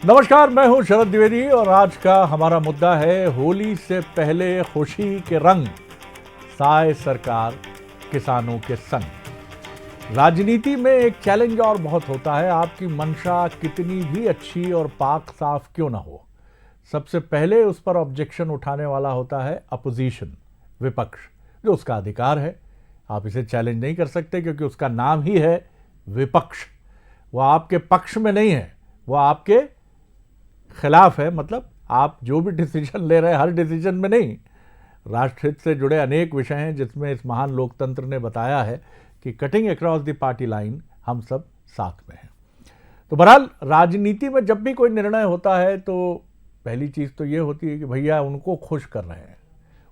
नमस्कार, मैं हूं शरद द्विवेदी और आज का हमारा मुद्दा है होली से पहले खुशी के रंग, साय सरकार किसानों के संग। राजनीति में एक चैलेंज और बहुत होता है, आपकी मंशा कितनी भी अच्छी और पाक साफ क्यों ना हो, सबसे पहले उस पर ऑब्जेक्शन उठाने वाला होता है अपोजिशन, विपक्ष, जो उसका अधिकार है। आप इसे चैलेंज नहीं कर सकते क्योंकि उसका नाम ही है विपक्ष। वह आपके पक्ष में नहीं है, वह आपके खिलाफ है। मतलब आप जो भी डिसीजन ले रहे हैं, हर डिसीजन में नहीं, राष्ट्रहित से जुड़े अनेक विषय हैं जिसमें इस महान लोकतंत्र ने बताया है कि cutting across the party line हम सब साथ में हैं। तो बहरहाल राजनीति में जब भी कोई निर्णय होता है तो पहली चीज़ तो ये होती है कि भैया उनको खुश कर रहे हैं,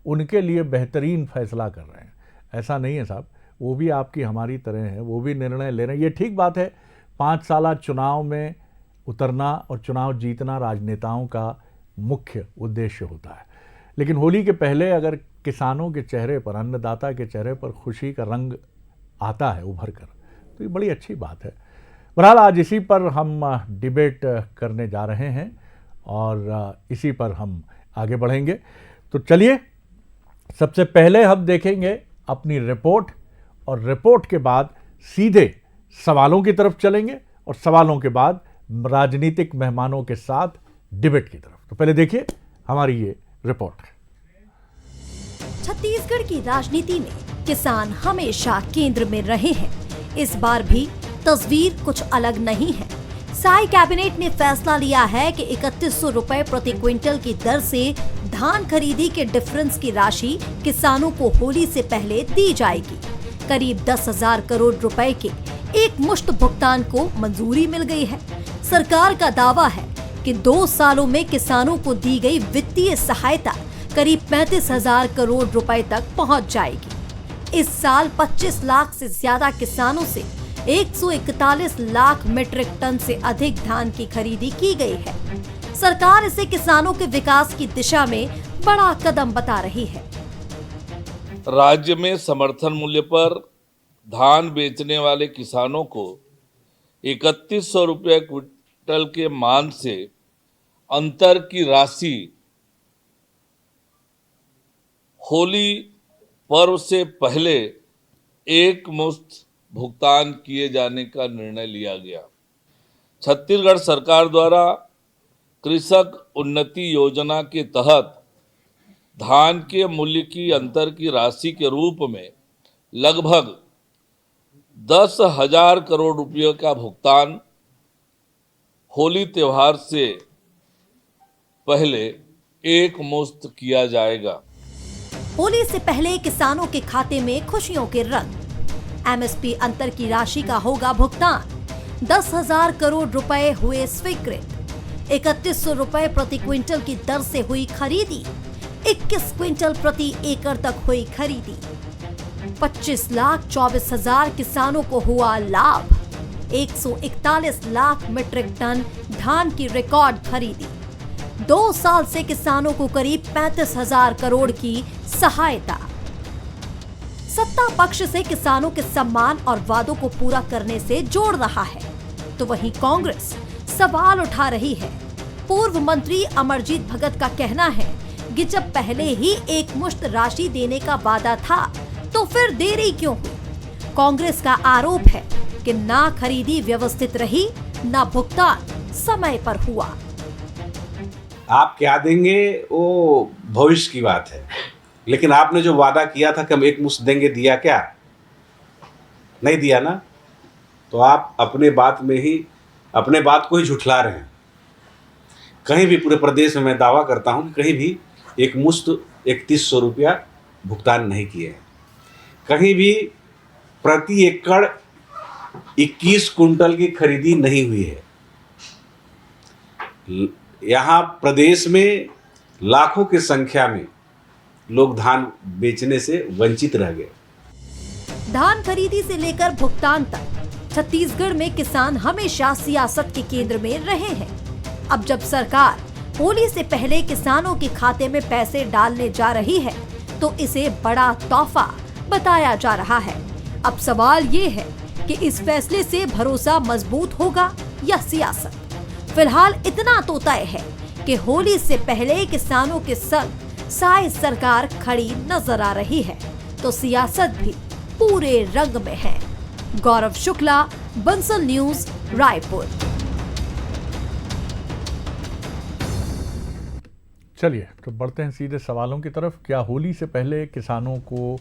उनके लिए बेहतरीन फैसला कर रहे हैं। ऐसा नहीं है साहब, वो भी आपकी हमारी तरह हैं, वो भी निर्णय ले रहे हैं। ये ठीक बात है, 5 साल चुनाव में उतरना और चुनाव जीतना राजनेताओं का मुख्य उद्देश्य होता है, लेकिन होली के पहले अगर किसानों के चेहरे पर, अन्नदाता के चेहरे पर खुशी का रंग आता है उभर कर, तो ये बड़ी अच्छी बात है। बहरहाल आज इसी पर हम डिबेट करने जा रहे हैं और इसी पर हम आगे बढ़ेंगे। तो चलिए, सबसे पहले हम देखेंगे अपनी रिपोर्ट और रिपोर्ट के बाद सीधे सवालों की तरफ चलेंगे और सवालों के बाद राजनीतिक मेहमानों के साथ डिबेट की तरफ। तो पहले देखिए हमारी ये रिपोर्ट। छत्तीसगढ़ की राजनीति में किसान हमेशा केंद्र में रहे हैं। इस बार भी तस्वीर कुछ अलग नहीं है। साई कैबिनेट ने फैसला लिया है कि 3100 रुपए प्रति क्विंटल की दर से धान खरीदी के डिफरेंस की राशि किसानों को होली से पहले दी जाएगी। करीब 10,000 करोड़ रुपए के एक मुश्त भुगतान को मंजूरी मिल गई है। सरकार का दावा है कि 2 सालों में किसानों को दी गई वित्तीय सहायता करीब 35,000 करोड़ रुपए तक पहुंच जाएगी। इस साल 25 लाख से ज्यादा किसानों से 141 लाख मीट्रिक टन से अधिक धान की खरीदी की गई है। सरकार इसे किसानों के विकास की दिशा में बड़ा कदम बता रही है। राज्य में समर्थन मूल्य पर धान बेचने वाले किसानों को 3100 रुपये क्विंटल के मान से अंतर की राशि होली पर्व से पहले एक मुश्त भुगतान किए जाने का निर्णय लिया गया। छत्तीसगढ़ सरकार द्वारा कृषक उन्नति योजना के तहत धान के मूल्य की अंतर की राशि के रूप में लगभग 10,000 करोड़ रुपये का भुगतान होली त्योहार से पहले एक मुश्त किया जाएगा। होली से पहले किसानों के खाते में खुशियों के रंग। एमएसपी अंतर की राशि का होगा भुगतान। 10,000 करोड़ रुपए हुए स्वीकृत। 3100 रुपए प्रति क्विंटल की दर से हुई खरीदी। 21 क्विंटल प्रति एकड़ तक हुई खरीदी। 25,24,000 किसानों को हुआ लाभ। 141 लाख मीट्रिक टन धान की रिकॉर्ड खरीदी। 2 साल से किसानों को करीब 35,000 करोड़ की सहायता। सत्ता पक्ष से किसानों के सम्मान और वादों को पूरा करने से जोड़ रहा है, तो वहीं कांग्रेस सवाल उठा रही है। पूर्व मंत्री अमरजीत भगत का कहना है कि जब पहले ही एक मुश्त राशि देने का वादा था तो फिर देरी क्यों हुई। कांग्रेस का आरोप है कि ना खरीदी व्यवस्थित रही, ना भुगतान समय पर हुआ। आप क्या देंगे वो भविष्य की बात है, लेकिन आपने जो वादा किया था कि हम एक मुश्त देंगे, दिया क्या? नहीं दिया ना। तो आप अपने बात को ही झुठला रहे हैं। कहीं भी पूरे प्रदेश में मैं दावा करता हूं कि कहीं भी एक मुश्त 3100 रुपया भुगतान नहीं किए हैं। कहीं भी प्रति एकड़ 21 कुंटल की खरीदी नहीं हुई है। यहाँ प्रदेश में लाखों की संख्या में लोग धान बेचने से वंचित रह गए। धान खरीदी से लेकर भुगतान तक छत्तीसगढ़ में किसान हमेशा सियासत के केंद्र में रहे हैं। अब जब सरकार होली से पहले किसानों के खाते में पैसे डालने जा रही है तो इसे बड़ा तोहफा बताया जा रहा है। अब सवाल ये है कि इस फैसले से भरोसा मजबूत होगा या सियासत। फिलहाल इतना तो तय है कि होली से पहले किसानों के संग साय सरकार खड़ी नजर आ रही है, तो सियासत भी पूरे रंग में है। गौरव शुक्ला, बंसल न्यूज, रायपुर। चलिए तो बढ़ते हैं सीधे सवालों की तरफ। क्या होली से पहले किसानों को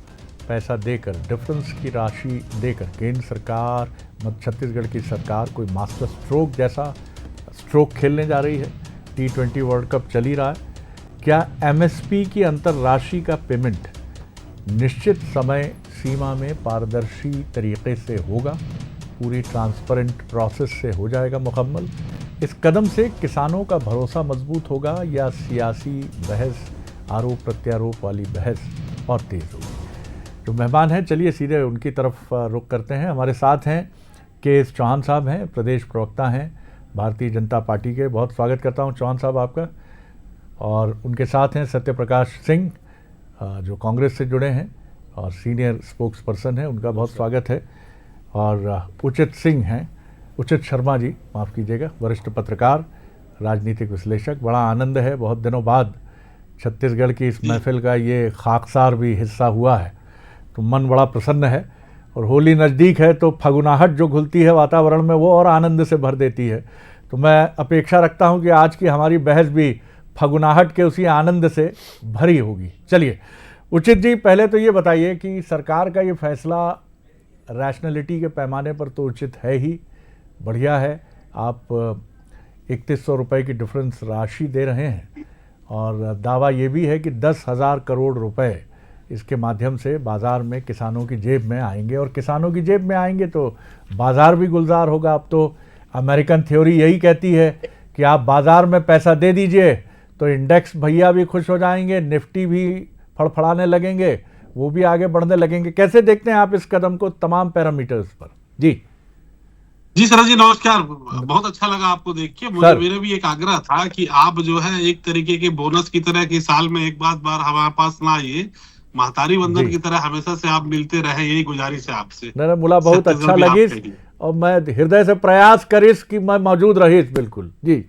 पैसा देकर, डिफरेंस की राशि देकर केंद्र सरकार, छत्तीसगढ़ की सरकार कोई मास्टर स्ट्रोक जैसा स्ट्रोक खेलने जा रही है? T20 वर्ल्ड कप चल ही रहा है। क्या MSP की अंतर राशि का पेमेंट निश्चित समय सीमा में पारदर्शी तरीके से होगा? पूरी ट्रांसपेरेंट प्रोसेस से हो जाएगा मुकम्मल? इस कदम से किसानों का भरोसा मजबूत होगा या सियासी बहस, आरोप प्रत्यारोप वाली बहस और तेज होगी? जो मेहमान हैं, चलिए सीधे उनकी तरफ रुख करते हैं। हमारे साथ हैं KS चौहान साहब, हैं प्रदेश प्रवक्ता हैं भारतीय जनता पार्टी के। बहुत स्वागत करता हूं चौहान साहब आपका। और उनके साथ हैं सत्यप्रकाश सिंह, जो कांग्रेस से जुड़े हैं और सीनियर स्पोक्स पर्सन हैं, उनका बहुत स्वागत है। और उचित सिंह हैं, उचित शर्मा जी, माफ़ कीजिएगा, वरिष्ठ पत्रकार, राजनीतिक विश्लेषक। बड़ा आनंद है, बहुत दिनों बाद छत्तीसगढ़ की इस महफिल का ये खाकसार भी हिस्सा हुआ है, तो मन बड़ा प्रसन्न है। और होली नज़दीक है तो फगुनाहट जो घुलती है वातावरण में, वो और आनंद से भर देती है। तो मैं अपेक्षा रखता हूं कि आज की हमारी बहस भी फगुनाहट के उसी आनंद से भरी होगी। चलिए उचित जी, पहले तो ये बताइए कि सरकार का ये फैसला रैशनैलिटी के पैमाने पर तो उचित है ही, बढ़िया है। आप 3100 रुपये की डिफरेंस राशि दे रहे हैं और दावा ये भी है कि 10,000 करोड़ रुपए इसके माध्यम से बाज़ार में किसानों की जेब में आएंगे, और किसानों की जेब में आएंगे तो बाज़ार भी गुलजार होगा। अब तो अमेरिकन थ्योरी यही कहती है कि आप बाज़ार में पैसा दे दीजिए तो इंडेक्स भैया भी खुश हो जाएंगे, निफ्टी भी फड़फड़ाने लगेंगे, वो भी आगे बढ़ने लगेंगे। कैसे देखते हैं आप इस कदम को तमाम पैरामीटर्स पर? जी सर जी, नमस्कार। बहुत अच्छा लगा आपको देख के। मुझे मेरा भी एक आग्रह था कि आप जो है एक तरीके के बोनस की तरह कि साल में एक बार हमारे पास ना आइए, महतारी बंधन की तरह हमेशा से आप मिलते रहे, यही गुजारिश है आपसे। नहीं, मुला बहुत अच्छा लगी और मैं हृदय से प्रयास करिस कि मैं मौजूद रहीस। बिल्कुल जी,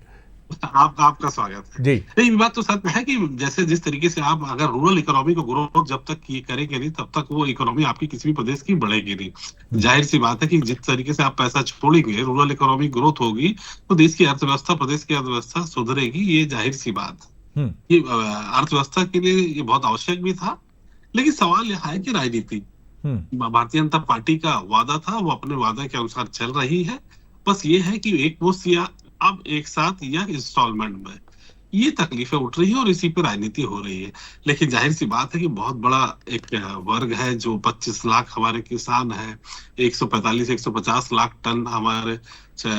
आपका स्वागत है जी। ये बात तो सच है कि जैसे जिस तरीके से आप अगर रूरल इकोनॉमी को ग्रोथ जब तक करेंगे नहीं, तब तक वो इकोनॉमी आपकी किसी भी प्रदेश की बढ़ेगी नहीं। जाहिर सी बात है कि जिस तरीके से आप पैसा छोड़ेंगे, रूरल इकोनॉमी ग्रोथ होगी तो देश की अर्थव्यवस्था, प्रदेश की अर्थव्यवस्था सुधरेगी, ये जाहिर सी बात। ये अर्थव्यवस्था के लिए ये बहुत आवश्यक भी था। लेकिन सवाल यहाँ है कि राजनीति, भारतीय जनता पार्टी का वादा था, वो अपने वादे के अनुसार चल रही है। बस ये है कि एक मुश्त या अब एक साथ या इंस्टॉलमेंट में, ये तकलीफें उठ रही है और इसी पे राजनीति हो रही है। लेकिन जाहिर सी बात है कि बहुत बड़ा एक वर्ग है जो 25 लाख हमारे किसान है, 145-150 लाख टन हमारे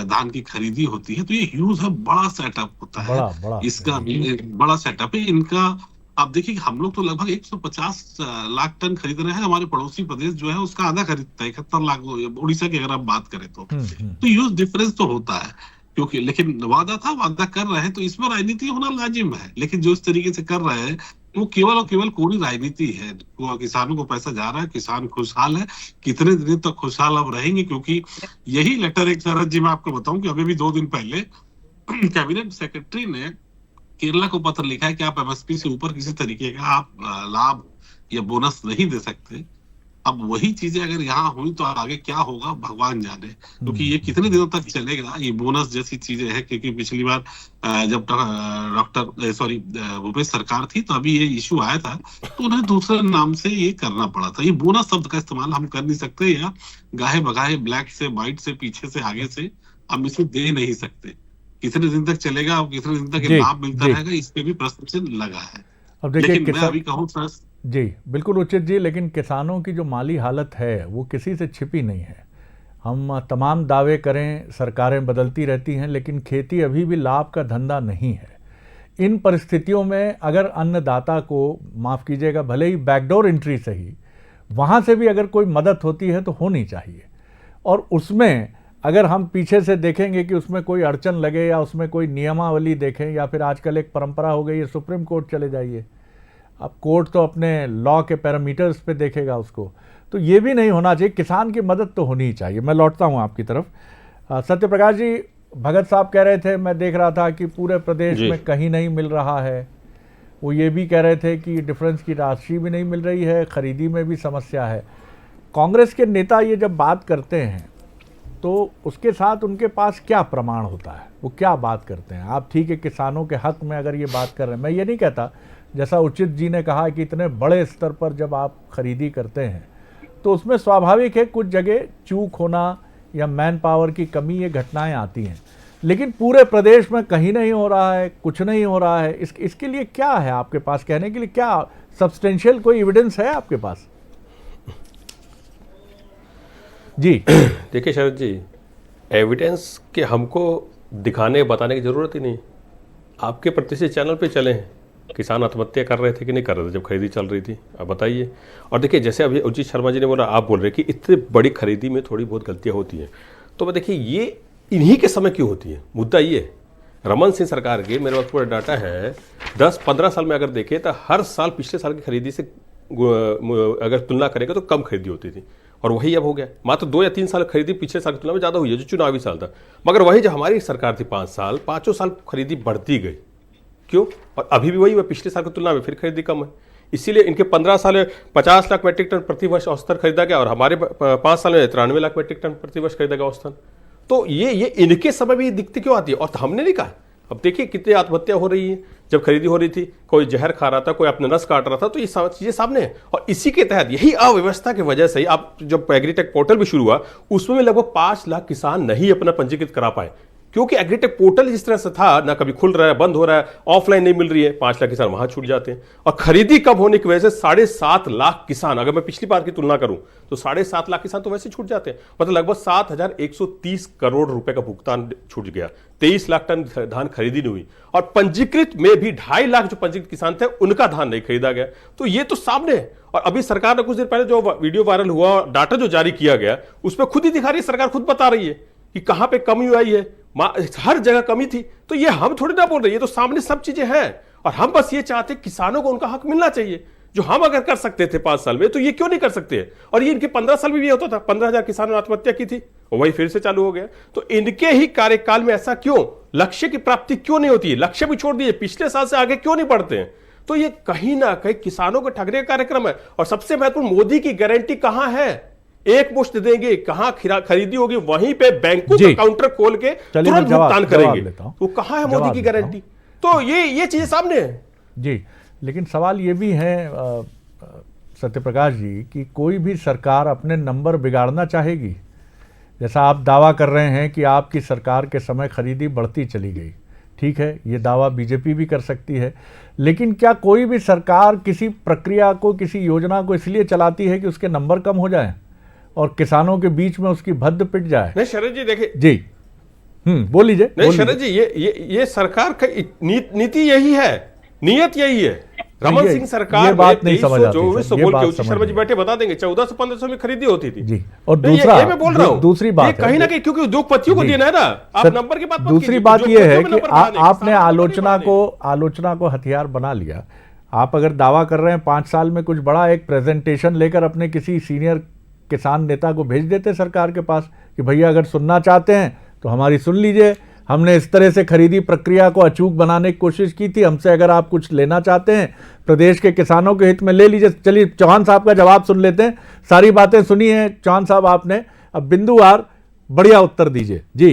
धान की खरीदी होती है, तो ये ह्यूज है, बड़ा सेटअप होता है। इसका बड़ा सेटअप है इनका। आप देखिए हम लोग तो लगभग 150 लाख टन खरीद रहे हैं, हमारे पड़ोसी प्रदेश जो है उसका आधा खरीदता है, 71 लाख। उड़ीसा की अगर आप बात करें तो ह्यूज डिफरेंस तो होता है, क्योंकि लेकिन वादा था, वादा कर रहे हैं, तो इसमें राजनीति होना लाजिम है। लेकिन जो इस तरीके से कर रहे हैं वो केवल और केवल कोरी राजनीति है। वो किसानों को पैसा जा रहा है, किसान खुशहाल है। कितने दिन तक खुशहाल अब रहेंगे, क्योंकि यही लेटर एक शरद जी मैं आपको बताऊं कि अभी भी 2 दिन पहले कैबिनेट सेक्रेटरी ने केरला को पत्र लिखा है कि आप MSP से ऊपर किसी तरीके का आप लाभ या बोनस नहीं दे सकते। अब वही चीजें अगर यहाँ हुई तो आगे क्या होगा भगवान जाने, क्योंकि ये कितने दिनों तक चलेगा ये बोनस जैसी चीजें हैं। क्योंकि पिछली बार जब भूपेश सरकार थी तो अभी ये इशू आया था, तो उन्हें दूसरे नाम से ये करना पड़ा था। ये बोनस शब्द का इस्तेमाल हम कर नहीं सकते, या गाहे बगाहे ब्लैक से व्हाइट से पीछे से आगे से हम इसे दे नहीं सकते। कितने दिन तक चलेगा और कितने दिन तक लाभ मिलता रहेगा, इस पे भी प्रश्न चिन्ह लगा है। अब देखिए, लेकिन मैं अभी कहूँ सर जी बिल्कुल उचित जी, लेकिन किसानों की जो माली हालत है वो किसी से छिपी नहीं है। हम तमाम दावे करें, सरकारें बदलती रहती हैं, लेकिन खेती अभी भी लाभ का धंधा नहीं है। इन परिस्थितियों में अगर अन्नदाता को, माफ़ कीजिएगा, भले ही बैकडोर एंट्री से ही, वहाँ से भी अगर कोई मदद होती है तो होनी चाहिए। और उसमें अगर हम पीछे से देखेंगे कि उसमें कोई अड़चन लगे या उसमें कोई नियमावली देखें, या फिर आजकल एक परंपरा हो गई है सुप्रीम कोर्ट चले जाइए, अब कोर्ट तो अपने लॉ के पैरामीटर्स पे देखेगा उसको, तो ये भी नहीं होना चाहिए। किसान की मदद तो होनी ही चाहिए। मैं लौटता हूँ आपकी तरफ। सत्यप्रकाश जी, भगत साहब कह रहे थे, मैं देख रहा था कि पूरे प्रदेश में कहीं नहीं मिल रहा है। वो ये भी कह रहे थे कि डिफरेंस की राशि भी नहीं मिल रही है, खरीदी में भी समस्या है। कांग्रेस के नेता ये जब बात करते हैं तो उसके साथ उनके पास क्या प्रमाण होता है, वो क्या बात करते हैं? आप ठीक है किसानों के हक में अगर ये बात कर रहे हैं, मैं ये नहीं कहता, जैसा उचित जी ने कहा कि इतने बड़े स्तर पर जब आप खरीदी करते हैं तो उसमें स्वाभाविक है कुछ जगह चूक होना या मैन पावर की कमी, ये घटनाएं आती हैं, लेकिन पूरे प्रदेश में कहीं नहीं हो रहा है, कुछ नहीं हो रहा है। इसके लिए क्या है आपके पास कहने के लिए? क्या सब्सटेंशियल कोई एविडेंस है आपके पास? जी देखिए शरद जी, एविडेंस के हमको दिखाने बताने की ज़रूरत ही नहीं। आपके प्रतिष्ठित चैनल पे चले हैं, किसान आत्महत्या कर रहे थे कि नहीं कर रहे थे जब खरीदी चल रही थी, आप बताइए। और देखिए जैसे अभी उचित शर्मा जी ने बोला, आप बोल रहे कि इतनी बड़ी खरीदी में थोड़ी बहुत गलतियाँ होती हैं, तो मैं देखिए ये इन्हीं के समय क्यों होती है, मुद्दा ये रमन सिंह सरकार के, मेरे पास पूरा डाटा है, 10-15 साल में अगर देखें तो हर साल पिछले साल की खरीदी से अगर तुलना करेंगे तो कम खरीदी होती थी, और वही अब हो गया। मात्र 2 या 3 साल खरीदी पिछले साल की तुलना में ज़्यादा हुई है, जो चुनावी साल था। मगर वही जब हमारी सरकार थी 5 साल, 5 साल खरीदी बढ़ती गई, क्यों? और अभी भी वही है, पिछले साल की तुलना में फिर खरीदी कम है। इसीलिए इनके 15 साल में 50 लाख मीट्रिक टन प्रति वर्ष औसतन खरीदा गया, और हमारे 5 साल में 93 लाख मीट्रिक टन प्रति वर्ष खरीदा गया औसतन। तो ये इनके समय भी दिक्कत क्यों आती है? और हमने नहीं कहा। अब देखिए कितनी आत्महत्या हो रही है, जब खरीदी हो रही थी कोई जहर खा रहा था, कोई अपना नस काट रहा था, तो ये सब चीजें सामने है। और इसी के तहत यही अव्यवस्था की वजह से ही आप जब एग्रीटेक पोर्टल भी शुरू हुआ, उसमें भी लगभग 5 लाख किसान नहीं अपना पंजीकृत करा पाए, क्योंकि एग्रीटेक पोर्टल जिस तरह से था, ना कभी खुल रहा है, बंद हो रहा है, ऑफलाइन नहीं मिल रही है, 5 लाख किसान वहां छूट जाते हैं। और खरीदी कम होने की वजह से 7.5 लाख किसान, अगर मैं पिछली बार की तुलना करूं तो 7.5 लाख किसान तो वैसे छूट जाते हैं, मतलब लगभग 7,130 करोड़ रुपए का भुगतान छूट गया। 23 लाख टन धान खरीदी नहीं हुई, और पंजीकृत में भी 2.5 लाख जो पंजीकृत किसान थे उनका धान नहीं खरीदा गया। तो ये तो सामने है। और अभी सरकार ने कुछ देर पहले जो वीडियो वायरल हुआ, डाटा जो जारी किया गया, उसमें खुद ही दिखा रही है, सरकार खुद बता रही है कि कहां पे कमी आई है, हर जगह कमी थी। तो ये हम थोड़ी ना बोल रहे, ये तो सामने सब चीजें हैं। और हम बस ये चाहते किसानों को उनका हक मिलना चाहिए, जो हम अगर कर सकते थे 5 साल में, तो ये क्यों नहीं कर सकते? और ये इनके 15 साल में भी होता था, 15,000 किसानों ने आत्महत्या की थी, और वही फिर से चालू हो गया। तो इनके ही कार्यकाल में ऐसा क्यों? लक्ष्य की प्राप्ति क्यों नहीं होती है? लक्ष्य भी छोड़ दिए, पिछले साल से आगे क्यों नहीं बढ़ते हैं? तो ये कहीं ना कहीं किसानों को ठगने का कार्यक्रम है। और सबसे महत्वपूर्ण, मोदी की गारंटी कहां है? एक मुश्त देंगे, कहां खरीदी होगी वहीं पे बैंकों का काउंटर खोल के तुरंत भुगतान करेंगे, वो कहां है मोदी की गारंटी? तो ये चीजें सामने है जी। लेकिन सवाल ये भी है सत्यप्रकाश जी कि कोई भी सरकार अपने नंबर बिगाड़ना चाहेगी? जैसा आप दावा कर रहे हैं कि आपकी सरकार के समय खरीदी बढ़ती चली गई, ठीक है, ये दावा बीजेपी भी कर सकती है, लेकिन क्या कोई भी सरकार किसी प्रक्रिया को, किसी योजना को इसलिए चलाती है कि उसके नंबर कम हो जाए और किसानों के बीच में उसकी भद्द पिट जाए? नहीं शरद जी, देखिए जी, बोल लीजिए। नहीं शरद जी, ये सरकार का नीति यही है, नियत यही है। रमन सिंह सरकार ये बात नहीं समझ आती, बोल के उचित शर्मा जी बैठे बता देंगे, 1400 से 1500 में खरीदी होती थी जी। और दूसरा, मैं बोल रहा हूं, दूसरी बात कहीं ना कहीं क्योंकि उद्योगपतियों को देना है ना, आप नंबर की बात। दूसरी बात ये है कि आपने आलोचना को हथियार बना लिया। आप अगर दावा कर रहे हैं 5 साल में कुछ बड़ा, एक प्रेजेंटेशन लेकर अपने किसी सीनियर किसान नेता को भेज देते सरकार के पास कि भैया अगर सुनना चाहते हैं तो हमारी सुन लीजिए, हमने इस तरह से खरीदी प्रक्रिया को अचूक बनाने की कोशिश की थी, हमसे अगर आप कुछ लेना चाहते हैं प्रदेश के किसानों के हित में ले लीजिए। चलिए चौहान साहब का जवाब सुन लेते हैं, सारी बातें सुनी हैं चौहान साहब आपने, अब बिंदुवार बढ़िया उत्तर दीजिए जी।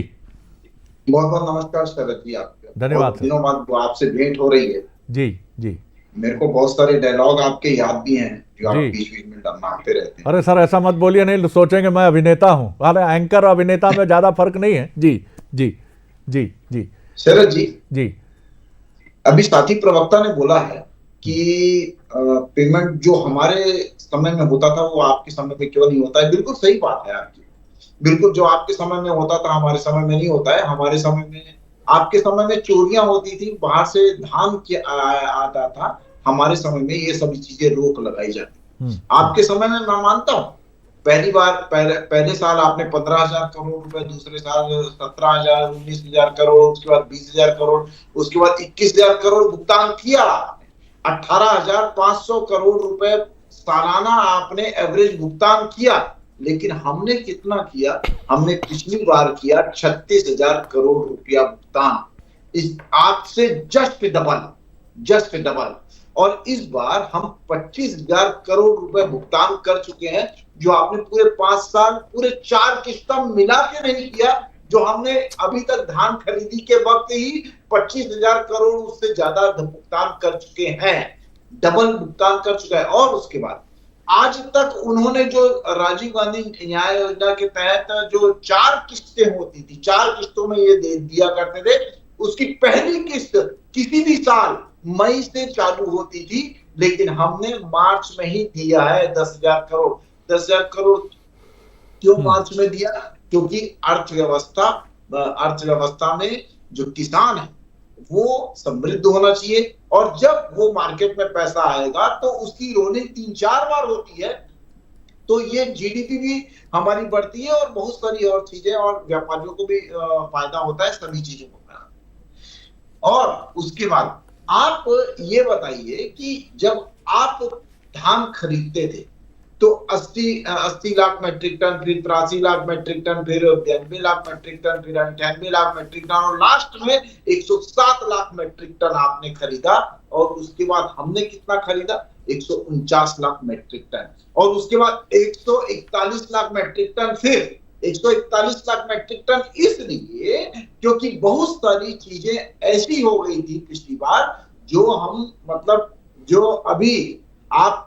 बहुत बहुत नमस्कार शरद जी, आपके धन्यवाद। दिनों बाद आपसे भेंट हो रही है जी जी। मेरे को बहुत सारे डायलॉग आपके याद भी हैं जो आप बीच बीच में डरमाते रहते हैं। अरे सर ऐसा मत बोलिए, नहीं सोचेंगे मैं अभिनेता हूँ। अरे एंकर और अभिनेता में ज्यादा फर्क नहीं है। जी जी जी जी। शरद जी जी, अभी साथी प्रवक्ता ने बोला है कि पेमेंट जो हमारे समय में होता था वो आपके समय में क्यों नहीं होता है। बिल्कुल सही बात है आपकी, बिल्कुल जो आपके समय में होता था हमारे समय में नहीं होता है। हमारे समय में, आपके समय में चोरियां होती थी, बाहर से धान आता था, हमारे समय में ये सभी चीजें रोक लगाई जाती। आपके समय में मैं मानता हूँ पहले साल आपने 15,000 करोड़ रुपए, दूसरे साल 17,000, 19,000 करोड़, उसके बाद 20,000 करोड़, उसके बाद 21,000 करोड़ भुगतान किया आपने। 18,500 करोड़ रुपए सालाना आपने एवरेज भुगतान किया। लेकिन हमने कितना किया? हमने पिछली बार किया 36,000 करोड़ रुपया भुगतान, इस आपसे जस्ट डबल। और इस बार हम 25,000 करोड़ रुपए भुगतान कर चुके हैं, जो आपने पूरे 5 साल, पूरे 4 किस्तों मिला के नहीं किया। जो हमने अभी तक धान खरीदी के वक्त ही 25,000 करोड़, उससे ज्यादा भुगतान कर चुके हैं, डबल भुगतान कर चुका है। और उसके बाद आज तक उन्होंने जो राजीव गांधी न्याय योजना के तहत जो 4 किस्तें होती थी, 4 किस्तों में ये दे दिया करते थे, उसकी पहली किस्त किसी भी साल मई से चालू होती थी, लेकिन हमने मार्च में ही दिया है 10,000 करोड़। 10,000 करोड़ क्यों मार्च में दिया? क्योंकि अर्थव्यवस्था में जो किसान है वो समृद्ध होना चाहिए, और जब वो मार्केट में पैसा आएगा तो उसकी रोलिंग 3-4 बार होती है, तो ये जीडीपी भी हमारी बढ़ती है और बहुत सारी और चीजें, और व्यापारियों को भी फायदा होता है, सभी चीजों को। और उसके बाद आप ये बताइए कि जब आप धान खरीदते थे तो 80 लाख मेट्रिक टन, फिर 83 लाख मेट्रिक टन, फिर 92 लाख मेट्रिक टन, फिर 98 लाख मेट्रिक टन, और लास्ट में 107 लाख मेट्रिक टन आपने खरीदा। और उसके बाद हमने कितना खरीदा? 149 लाख मेट्रिक टन। और उसके बाद 141 लाख मेट्रिक टन, फिर 141 लाख मेट्रिक टन, इसलिए क्योंकि बहुत सारी चीजें ऐसी हो गई थी पिछली बार, जो हम मतलब जो अभी आप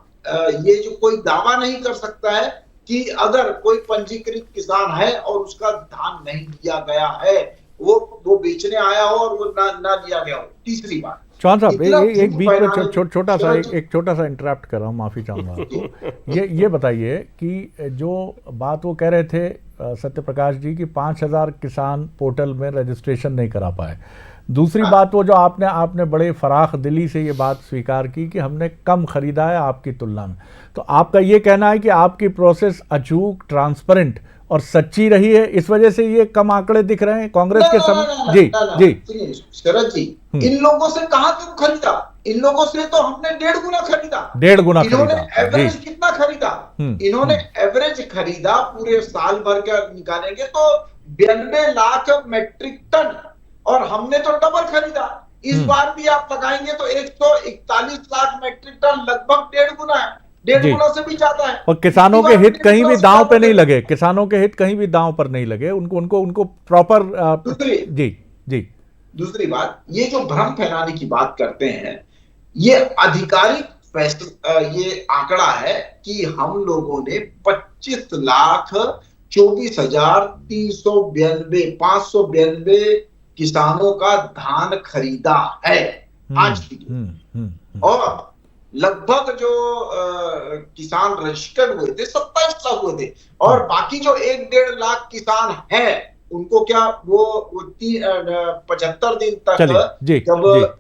ये जो कोई दावा नहीं कर सकता है कि अगर कोई पंजीकृत किसान है और उसका धान नहीं लिया गया है, वो बेचने आया हो और वो ना लिया गया हो। तीसरी बात, चौहान साहब, एक बीच में छोटा सा इंटरप्ट कर रहा हूँ, माफी चाहूंगा आपको। ये बताइए कि जो बात वो कह रहे थे सत्य प्रकाश जी की 5,000 किसान पोर्टल में रजिस्ट्रेशन नहीं करा पाए। दूसरी बात वो जो आपने बड़े फराख दिली से ये बात स्वीकार की कि हमने कम खरीदा है आपकी तुलना में। तो आपका ये कहना है कि आपकी प्रोसेस अचूक, ट्रांसपेरेंट और सच्ची रही है, इस वजह से ये कम आंकड़े दिख रहे हैं कांग्रेस के समय? जी शरद जी, इन लोगों से कहां कम खरीदा? इन लोगों से तो हमने 1.5 गुना खरीदा। 1.5 गुना इन्होंने एवरेज कितना खरीदा? इन्होंने एवरेज खरीदा पूरे साल भर का निकालेंगे तो 92 लाख मेट्रिक टन, और हमने तो डबल खरीदा। इस बार भी आप लगाएंगे तो 141 लाख मेट्रिक टन, लगभग 1.5 गुना है, 1.5 गुना से भी ज्यादा है। और किसानों के हित कहीं भी दांव पे नहीं लगे, किसानों के हित कहीं भी दांव पर नहीं लगे, उनको प्रॉपर। जी दूसरी बात, ये जो भ्रम फैलाने की बात करते हैं, ये आधिकारिक ये आंकड़ा है कि हम लोगों ने 25,24,392 किसानों का धान खरीदा है आज की। और लगभग जो किसान रजिस्टर्ड हुए थे 27 लाख हुए थे, और बाकी जो 1-1.5 लाख किसान हैं, उनको क्या वो 75 दिन तक, जब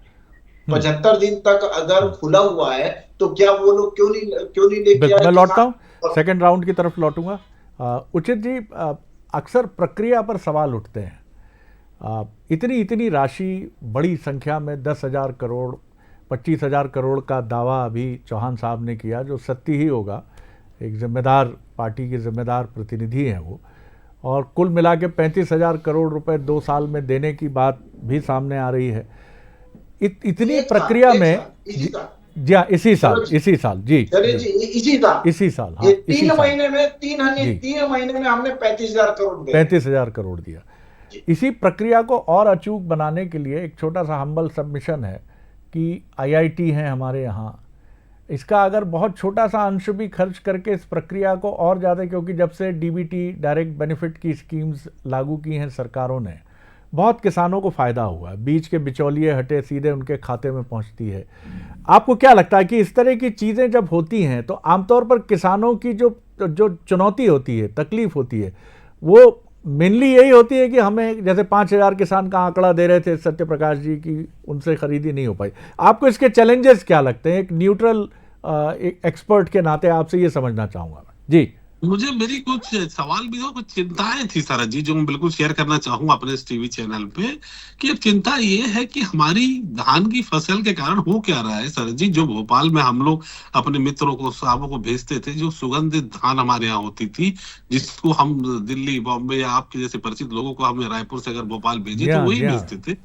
75 दिन तक अगर खुला हुआ है तो क्या वो लोग क्यों नहीं लेके आए? मैं लौटता हूँ, सेकंड राउंड की तरफ लौटूंगा। उचित जी, अक्सर प्रक्रिया पर सवाल उठते हैं। इतनी राशि, बड़ी संख्या में 10,000 करोड़, 25,000 करोड़ का दावा अभी चौहान साहब ने किया, जो सत्य ही होगा। एक जिम्मेदार पार्टी के जिम्मेदार प्रतिनिधि हैं वो, और कुल मिला के 35,000 करोड़ रुपए 2 साल में देने की बात भी सामने आ रही है। इतनी प्रक्रिया में जी हाँ, इसी साल जी इसी साल ये 3 महीने में हमने 35,000 करोड़ दिया। इसी प्रक्रिया को और अचूक बनाने के लिए एक छोटा सा हम्बल सबमिशन है कि आईआईटी हैं हमारे यहाँ, इसका अगर बहुत छोटा सा अंश भी खर्च करके इस प्रक्रिया को और ज़्यादा, क्योंकि जब से डीबीटी डायरेक्ट बेनिफिट की स्कीम्स लागू की हैं सरकारों ने, बहुत किसानों को फ़ायदा हुआ है, बीच के बिचौलिए हटे, सीधे उनके खाते में पहुंचती है। आपको क्या लगता है कि इस तरह की चीज़ें जब होती हैं तो आमतौर पर किसानों की जो चुनौती होती है, तकलीफ होती है, वो मेनली यही होती है कि हमें, जैसे 5,000 किसान का आंकड़ा दे रहे थे सत्य प्रकाश जी की, उनसे खरीदी नहीं हो पाई। आपको इसके चैलेंजेस क्या लगते हैं? एक न्यूट्रल एक एक्सपर्ट के नाते आपसे ये समझना चाहूँगा मैं। जी मुझे मेरी कुछ सवाल भी हो, कुछ चिंताएं थी सारा जी, जो मैं बिल्कुल शेयर करना चाहूँ अपने इस टीवी चैनल पे। कि अब चिंता ये है कि हमारी धान की फसल के कारण हो क्या रहा है सर जी। जो भोपाल में हम लोग अपने मित्रों को, साहबों को भेजते थे, जो सुगंधित धान हमारे यहाँ होती थी, जिसको हम दिल्ली, बॉम्बे या आपके जैसे परिचित लोगों को हम रायपुर से अगर भोपाल भेजे जी तो हाँ, वही जी हाँ। भेजते थे,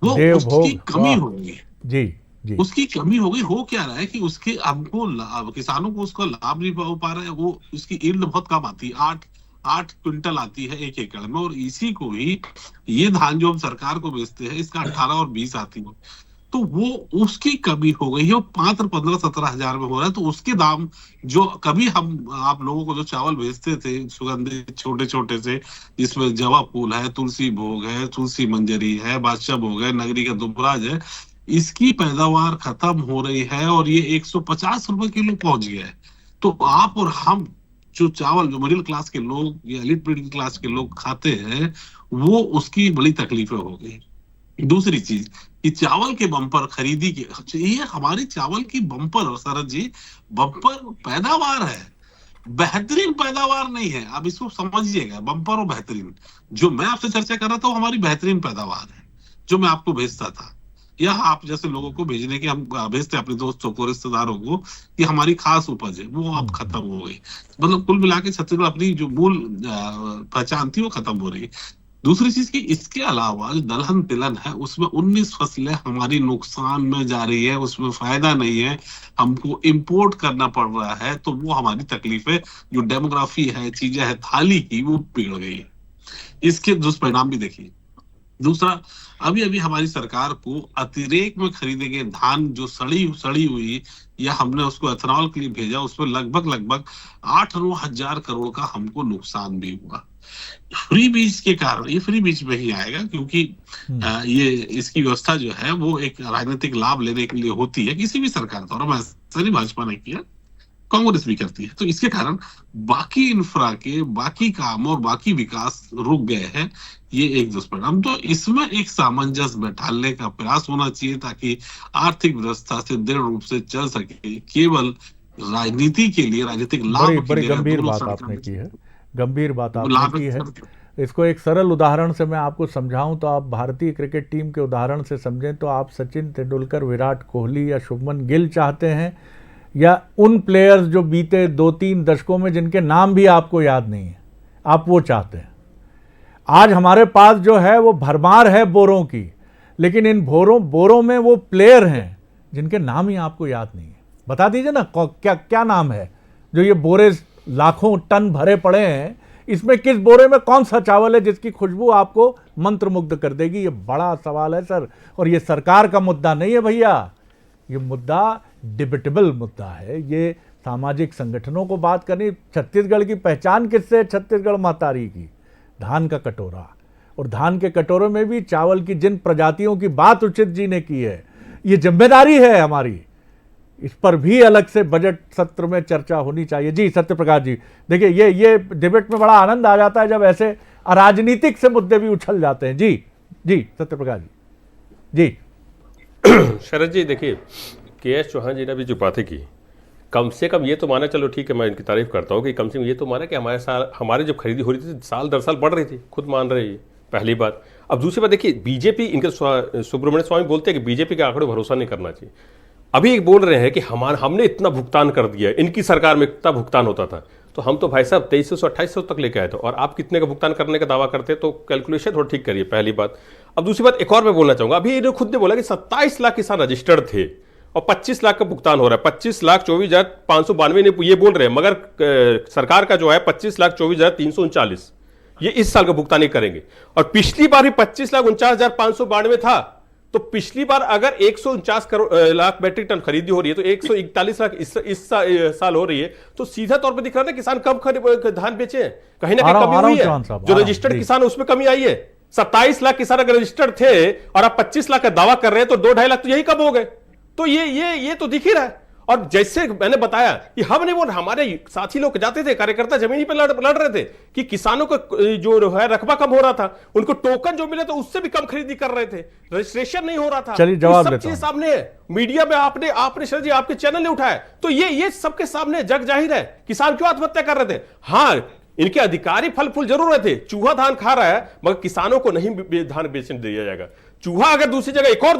वो उसकी देवभोग, कमी वाह। हो गई। जी जी उसकी कमी हो गई। हो क्या रहा है कि उसके हमको किसानों को उसका लाभ नहीं हो पा रहा है। वो उसकी यील्ड बहुत कम आती है, 8 क्विंटल आती है 1 एकड़ में, और इसी को ही ये धान जो हम सरकार को बेचते हैं इसका 18 और 20 आती है। तो वो उसकी कमी हो गई है। वो मात्र 15-17 हजार में हो रहा है। तो उसके दाम जो कभी हम आप लोगों को जो चावल भेजते थे सुगंधित छोटे छोटे से, जिसमें जवा फूल है, तुलसी भोग है, तुलसी मंजरी है, बादशाह भोग है, नगरी का दुबराज है, इसकी पैदावार खत्म हो रही है और ये 150 रुपए किलो पहुंच गया है। तो आप और हम जो चावल, जो मिडिल क्लास के लोग या एलिट मिडिल क्लास के लोग खाते हैं, वो उसकी बड़ी तकलीफें हो गई। दूसरी चीज कि चावल के बम्पर खरीदी के, ये हमारी चावल की बम्पर शरद जी, बम्पर पैदावार है, बेहतरीन पैदावार नहीं है। अब इसको समझिएगा, बम्पर और बेहतरीन। जो मैं आपसे चर्चा कर रहा था वो हमारी बेहतरीन पैदावार है, जो मैं आपको भेजता था, या आप जैसे लोगों को भेजने के हम भेजते अपने दोस्तों को, रिश्तेदारों को, कि हमारी खास उपज है, वो अब खत्म हो गई। मतलब कुल मिला के छत्तीसगढ़ अपनी जो मूल पहचान थी वो खत्म हो रही है। दूसरी चीज कि इसके अलावा जो दलहन तिलहन है, उसमें 19 फसलें हमारी नुकसान में जा रही है, उसमें फायदा नहीं है, हमको इंपोर्ट करना पड़ रहा है। तो वो हमारी तकलीफ है, जो डेमोग्राफी है, चीजें है थाली की, वो बिगड़ गई है। इसके दुष्परिणाम भी देखिए। दूसरा, अभी अभी हमारी सरकार को अतिरेक में खरीदे गए धान जो सड़ी सड़ी हुई, या हमने उसको एथेनॉल के लिए भेजा, उसमें लगभग 8-9 हजार करोड़ का हमको नुकसान भी हुआ। फ्री बीज के कारण, ये फ्री बीज में ही आएगा, क्योंकि ये इसकी व्यवस्था जो है वो एक राजनीतिक लाभ लेने के लिए होती है किसी भी सरकार द्वारा। ऐसा नहीं भाजपा ने किया, कांग्रेस भी करती है। तो इसके कारण बाकी इंफ्रा के बाकी काम और बाकी विकास रुक गए हैं। ये एक दुष्परिणाम। तो इसमें एक सामंजस्य बैठाने का प्रयास होना चाहिए, ताकि आर्थिक व्यवस्था से दृढ़ रूप से चल सके। केवल राजनीति के लिए, राजनीतिक लाभ के बड़ी लिए गंभीर बात आपने की है, गंभीर बात आपने की है। इसको एक सरल उदाहरण से मैं आपको समझाऊं तो आप भारतीय क्रिकेट टीम के उदाहरण से समझें तो आप सचिन तेंदुलकर, विराट कोहली या शुभमन गिल चाहते हैं, या उन प्लेयर्स जो बीते 2-3 दशकों में जिनके नाम भी आपको याद नहीं है, आप वो चाहते हैं? आज हमारे पास जो है वो भरमार है बोरों की, लेकिन इन बोरों में वो प्लेयर हैं जिनके नाम ही आपको याद नहीं है। बता दीजिए ना, क्या क्या नाम है जो ये बोरे लाखों टन भरे पड़े हैं, इसमें किस बोरे में कौन सा चावल है जिसकी खुशबू आपको मंत्रमुग्ध कर देगी? ये बड़ा सवाल है सर, और ये सरकार का मुद्दा नहीं है भैया, ये मुद्दा डिबेटेबल मुद्दा है। ये सामाजिक संगठनों को बात करनी। छत्तीसगढ़ की पहचान किससे? छत्तीसगढ़ महतारी की, धान का कटोरा। और धान के कटोरे में भी चावल की जिन प्रजातियों की बात उचित जी ने की है, ये जिम्मेदारी है हमारी। इस पर भी अलग से बजट सत्र में चर्चा होनी चाहिए। जी सत्यप्रकाश जी, देखिए ये डिबेट में बड़ा आनंद आ जाता है जब ऐसे अराजनीतिक से मुद्दे भी उछल जाते हैं। जी जी सत्यप्रकाश जी। जी शरद जी, देखिए के.एस. चौहान जी ने भी जो बातें की, कम से कम ये तो माना, चलो ठीक है मैं इनकी तारीफ करता हूँ कि कम से कम ये तो माना कि हमारी जब खरीदी हो रही थी साल दर साल बढ़ रही थी, खुद मान रहे हैं, पहली बात। अब दूसरी बात देखिए, बीजेपी, इनके सुब्रमण्य स्वामी बोलते हैं कि बीजेपी के आंकड़े भरोसा नहीं करना चाहिए। अभी एक बोल रहे हैं कि हमने इतना भुगतान कर दिया, इनकी सरकार में इतना भुगतान होता था, तो हम तो भाई साहब 2300-2800 तक लेके आए थे, और आप कितने का भुगतान करने का दावा करते हैं? तो कैलकुलेशन थोड़ा ठीक करिए, पहली बात। अब दूसरी बात एक और मैं बोलना चाहूंगा, अभी इन्होंने खुद ने बोला कि 27 लाख किसान रजिस्टर्ड थे और 25 लाख का भुगतान हो रहा है। 25,24,592 ने ये बोल रहे हैं, मगर सरकार का जो है 25,24,339 ये इस साल का भुगतान ही करेंगे। और पिछली बार भी 25,49,592 था। तो पिछली बार अगर 149 लाख मैट्रिक टन खरीदी हो रही है, तो 141 लाख इस साल हो रही है, तो सीधा तौर पे दिख रहा है किसान कम धान बेचे हैं, कहीं ना कहीं कमी हुई है। जो रजिस्टर्ड किसान उसमें कमी आई है। 27 लाख किसान अगर रजिस्टर्ड थे और आप 25 लाख का दावा कर रहे हैं, तो 2-2.5 लाख तो यही कम हो गए। तो ये तो दिख ही रहा है। और जैसे मैंने बताया कि हम नहीं, वो हमारे साथी लोग जाते थे, कार्यकर्ता जमीनी पे लड़ रहे थे कि किसानों को जो है रकबा कम हो रहा था, उनको टोकन जो मिले तो उससे भी कम खरीदी कर रहे थे, रजिस्ट्रेशन नहीं हो रहा था। चलिए जवाब सब देता चीज हूं। सामने है, मीडिया में आपने शरद जी आपके चैनल ने उठाया, तो ये सबके सामने जग जाहिर है किसान क्यों आत्महत्या कर रहे थे। हाँ, इनके अधिकारी फल फूल जरूर रहे थे, चूहा धान खा रहा है मगर किसानों को नहीं धान बेचने दिया जाएगा। चूहा अगर दूसरी जगह एक और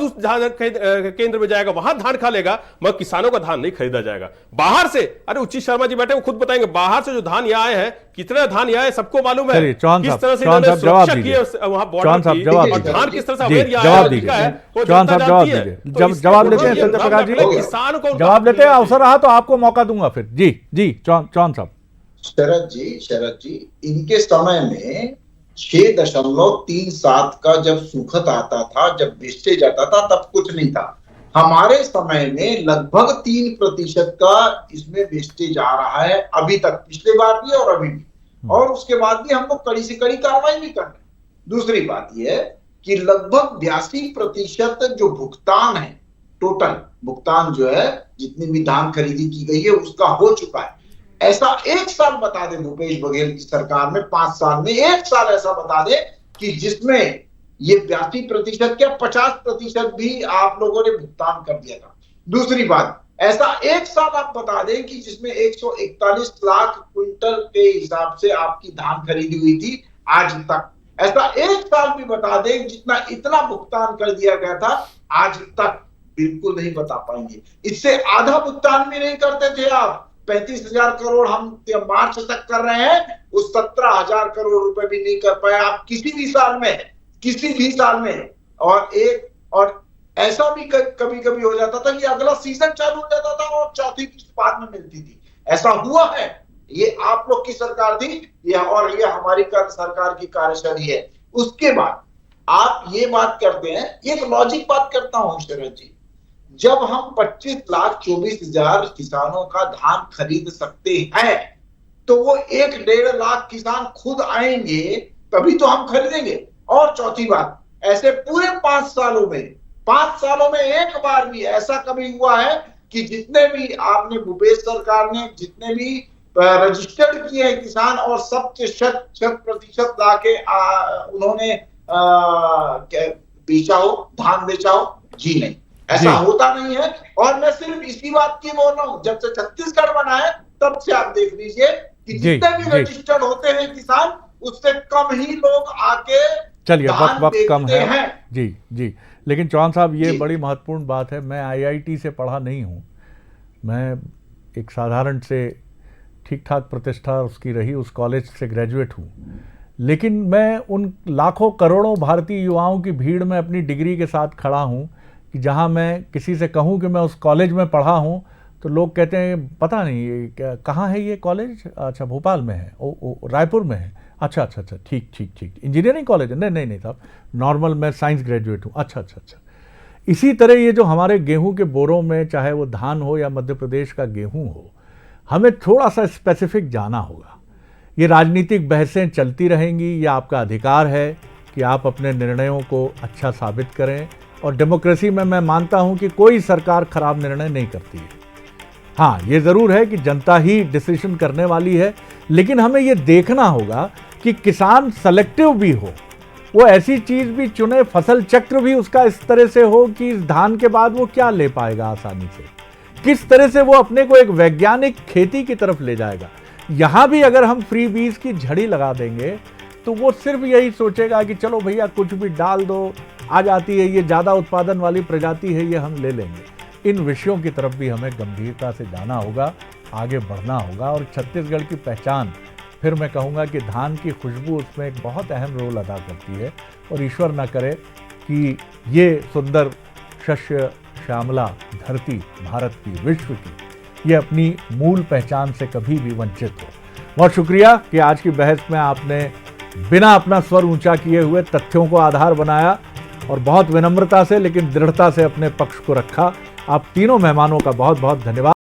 केंद्र में जाएगा वहां धान खा लेगा मगर किसानों का धान नहीं खरीदा जाएगा। बाहर से, अरे उचित शर्मा जी बैठे वो खुद बताएंगे, बाहर से जो धान यहाँ आए हैं, कितने धान यहाँ आए सबको मालूम है, किस तरह से इन्होंने सुरक्षा की है वहां बॉर्डर की, और धान किस तरह से अवैध यहाँ जवाब है, दीजिए वो चौहान जनता साहब, जवाब जानती है। दीजिए। तो जवाब लेते हैं संजय प्रकाश जी, किसान को जवाब लेते हैं, अवसर रहा तो आपको मौका दूंगा फिर। जी चौहान साहब। शरद जी, इनके समय में 6.37 का जब सूखत आता था, जब वेस्टेज आता था, तब कुछ नहीं था। हमारे समय में लगभग 3% का इसमें वेस्टेज आ रहा है अभी तक, पिछले बार भी और अभी भी, और उसके बाद भी हम लोग कड़ी से कड़ी कार्रवाई भी कर रहे हैं। दूसरी बात यह है कि लगभग 82% जो भुगतान है, टोटल भुगतान जो है, जितनी भी धान खरीदी की गई है उसका हो चुका है। ऐसा एक साल बता दे भूपेश बघेल की सरकार में, 5 साल में एक साल ऐसा बता दे कि जिसमें ये 82% क्या 50% भी आप लोगों ने भुगतान कर दिया था। दूसरी बात, ऐसा एक साल आप बता दें कि जिसमें 141 लाख क्विंटल के हिसाब से आपकी धान खरीदी हुई थी आज तक। ऐसा एक साल भी बता दें जितना इतना भुगतान कर दिया गया था आज तक, बिल्कुल नहीं बता पाएंगे। इससे आधा भुगतान भी नहीं करते थे आप। 35,000 करोड़ हम मार्च तक कर रहे हैं, उस 17,000 करोड़ रुपए भी नहीं कर पाए आप किसी भी साल में। और ऐसा भी कभी कभी हो जाता था कि अगला सीजन चालू हो जाता था और चौथी किस्त बाद में मिलती थी। ऐसा हुआ है। ये आप लोग की सरकार थी और ये हमारी सरकार की कार्यशैली है। उसके बाद आप ये बात करते हैं, एक लॉजिक बात करता हूं शरद जी, जब हम 25,24,000 किसानों का धान खरीद सकते हैं तो वो 1-1.5 लाख किसान खुद आएंगे तभी तो हम खरीदेंगे। और चौथी बात, ऐसे पूरे 5 सालों में एक बार भी ऐसा कभी हुआ है कि जितने भी आपने भूपेश सरकार ने जितने भी रजिस्टर्ड किए हैं किसान और सब 100% लाके उन्होंने बेचा हो, धान बेचा हो? जी नहीं, ऐसा होता नहीं है। और मैं सिर्फ इसी बात की बोल रहा हूं, जब से छत्तीसगढ़ बना है तब से आप देख लीजिए कि जितने भी रजिस्टर्ड होते हैं किसान, उससे कम ही लोग आके, चलिए वक्त कम है। जी लेकिन चौहान साहब, ये बड़ी महत्वपूर्ण बात है। मैं IIT से पढ़ा नहीं हूँ, मैं एक साधारण से ठीक ठाक प्रतिष्ठा उसकी रही उस कॉलेज से ग्रेजुएट हूँ, लेकिन मैं उन लाखों करोड़ों भारतीय युवाओं की भीड़ में अपनी डिग्री के साथ खड़ा हूँ कि जहाँ मैं किसी से कहूँ कि मैं उस कॉलेज में पढ़ा हूँ तो लोग कहते हैं पता नहीं कहाँ है ये कॉलेज, अच्छा भोपाल में है, रायपुर में है, अच्छा ठीक, इंजीनियरिंग कॉलेज है? नहीं साहब, नॉर्मल मैं साइंस ग्रेजुएट हूँ। अच्छा। इसी तरह ये जो हमारे गेहूं के बोरों में, चाहे वो धान हो या मध्य प्रदेश का गेहूं हो, हमें थोड़ा सा स्पेसिफिक जाना होगा। ये राजनीतिक बहसें चलती रहेंगी, ये आपका अधिकार है कि आप अपने निर्णयों को अच्छा साबित करें, और डेमोक्रेसी में मैं मानता हूं कि कोई सरकार खराब निर्णय नहीं करती है। हाँ, ये ज़रूर है कि जनता ही डिसीजन करने वाली है, लेकिन हमें ये देखना होगा कि किसान सेलेक्टिव भी हो, वो ऐसी चीज़ भी चुने, फसल चक्र भी उसका इस तरह से हो कि इस धान के बाद वो क्या ले पाएगा आसानी से, किस तरह से वो अपने को एक वैज्ञानिक खेती की तरफ ले जाएगा। यहाँ भी अगर हम फ्री बीज की झड़ी लगा देंगे तो वो सिर्फ यही सोचेगा कि चलो भैया कुछ भी डाल दो, आ जाती है, ये ज़्यादा उत्पादन वाली प्रजाति है, ये हम ले लेंगे। इन विषयों की तरफ भी हमें गंभीरता से जाना होगा, आगे बढ़ना होगा। और छत्तीसगढ़ की पहचान, फिर मैं कहूँगा कि धान की खुशबू उसमें एक बहुत अहम रोल अदा करती है, और ईश्वर न करे कि ये सुंदर शस्य श्यामला धरती भारत की, विश्व की, ये अपनी मूल पहचान से कभी भी वंचित हो। बहुत शुक्रिया कि आज की बहस में आपने बिना अपना स्वर ऊंचा किए हुए तथ्यों को आधार बनाया और बहुत विनम्रता से लेकिन दृढ़ता से अपने पक्ष को रखा। आप तीनों मेहमानों का बहुत बहुत धन्यवाद।